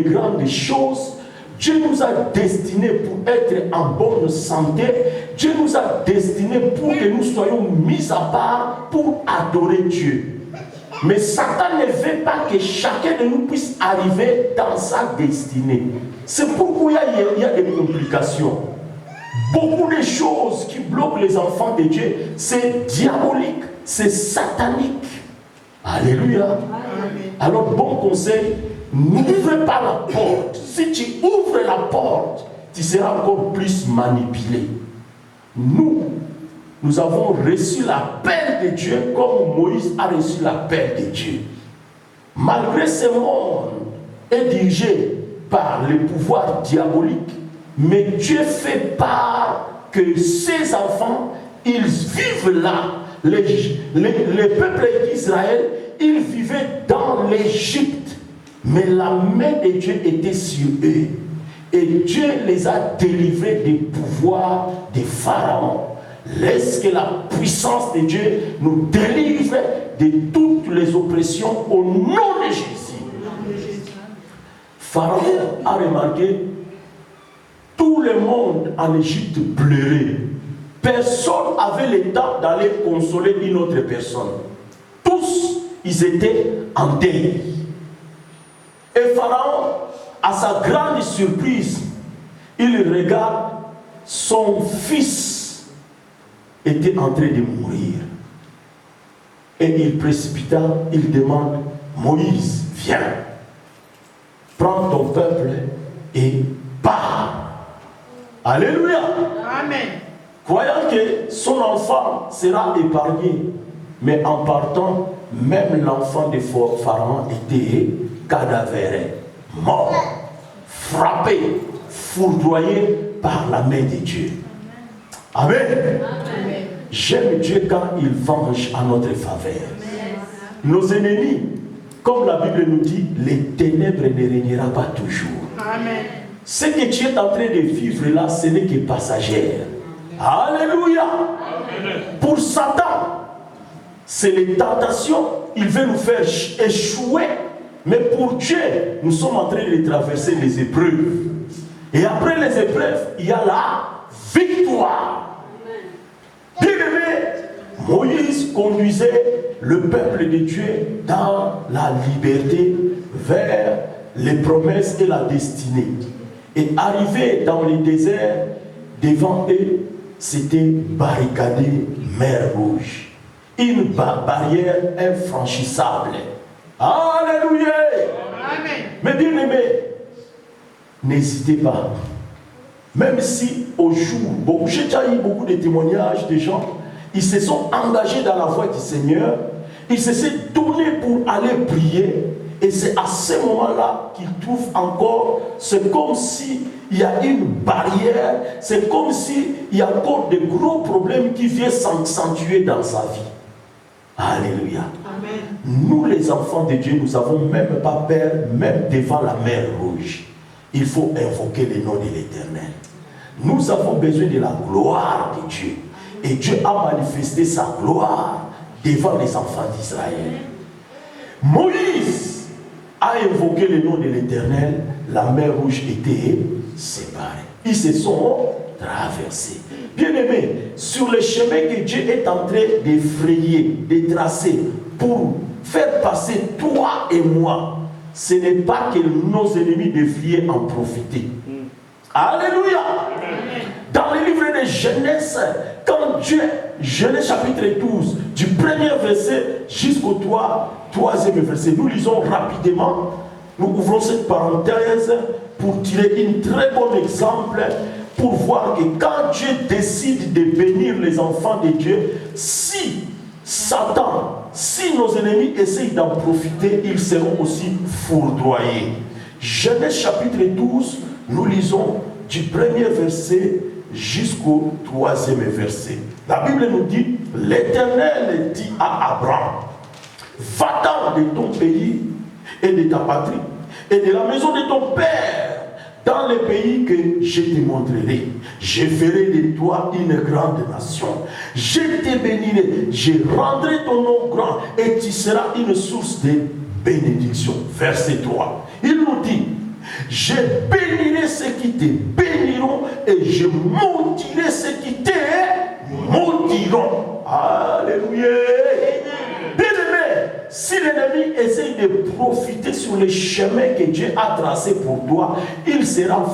grandes choses. Dieu nous a destinés pour être en bonne santé. Dieu nous a destinés pour que nous soyons mis à part pour adorer Dieu. Mais Satan ne veut pas que chacun de nous puisse arriver dans sa destinée. C'est pourquoi il y a des complications. Beaucoup de choses qui bloquent les enfants de Dieu, c'est diabolique, c'est satanique. Alléluia. Amen. Alors, bon conseil, n'ouvre pas la porte. Si tu ouvres la porte, tu seras encore plus manipulé. Nous avons reçu l'appel de Dieu comme Moïse a reçu l'appel de Dieu. Malgré ce monde est dirigé par les pouvoirs diaboliques, mais Dieu fait part que ses enfants, ils vivent là. Les peuples d'Israël, ils vivaient dans l'Égypte, mais la main de Dieu était sur eux. Et Dieu les a délivrés des pouvoirs des pharaons. Laisse que la puissance de Dieu nous délivre de toutes les oppressions au nom de Jésus. Pharaon a remarqué, tout le monde en Égypte pleurait. Personne n'avait le temps d'aller consoler une autre personne. Tous, ils étaient en deuil. Et Pharaon, à sa grande surprise, il regarde son fils était en train de mourir. Et il précipita, il demande, Moïse, viens, prends ton peuple et pars. Alléluia. Amen. Croyant que son enfant sera épargné, mais en partant, même l'enfant de Pharaon était cadavéré, mort, frappé, foudroyé par la main de Dieu. Amen. Amen. J'aime Dieu quand il venge en notre faveur. Amen. Nos ennemis, comme la Bible nous dit, les ténèbres ne régnera pas toujours. Amen. Ce que tu es en train de vivre là, ce n'est que passager. Alléluia. Amen. Pour Satan, c'est les tentations. Il veut nous faire échouer. Mais pour Dieu, nous sommes en train de traverser les épreuves. Et après les épreuves, il y a la victoire. Bien-aimé, Moïse conduisait le peuple de Dieu dans la liberté vers les promesses et la destinée. Et arrivé dans le désert, devant eux, c'était barricadé mer Rouge. Une barrière infranchissable. Alléluia. Amen. Mais bien aimé, n'hésitez pas. Même si au jour, j'ai déjà eu beaucoup de témoignages de gens, ils se sont engagés dans la voie du Seigneur, ils se sont donnés pour aller prier, et c'est à ce moment-là qu'ils trouvent encore, c'est comme s'il y a une barrière, c'est comme s'il y a encore de gros problèmes qui viennent s'accentuer dans sa vie. Alléluia. Amen. Nous les enfants de Dieu, nous n'avons même pas peur, même devant la mer Rouge. Il faut invoquer le nom de l'Éternel. Nous avons besoin de la gloire de Dieu. Et Dieu a manifesté sa gloire devant les enfants d'Israël. Moïse a invoqué le nom de l'Éternel. La mer Rouge était séparée. Ils se sont traversés. Bien-aimés, sur le chemin que Dieu est en train d'effrayer, de tracer pour faire passer toi et moi, ce n'est pas que nos ennemis devraient en profiter. Alléluia. Dans le livre de Genèse, quand Dieu, Genèse chapitre 12, du premier verset jusqu'au troisième verset, nous lisons rapidement, nous ouvrons cette parenthèse pour tirer un très bon exemple, pour voir que quand Dieu décide de bénir les enfants de Dieu, si Satan, si nos ennemis essayent d'en profiter, ils seront aussi foudroyés. Genèse chapitre 12, nous lisons du premier verset jusqu'au troisième verset. La Bible nous dit, l'Éternel dit à Abraham, va-t'en de ton pays et de ta patrie et de la maison de ton père dans le pays que je te montrerai. Je ferai de toi une grande nation. Je te bénirai, je rendrai ton nom grand et tu seras une source de bénédiction. Verset 3. Il nous dit, Je bénirai ceux qui te béniront et je maudirai ceux qui te maudiront. Alléluia. Bien-aimé, si l'ennemi essaye de profiter sur le chemin que Dieu a tracé pour toi, il sera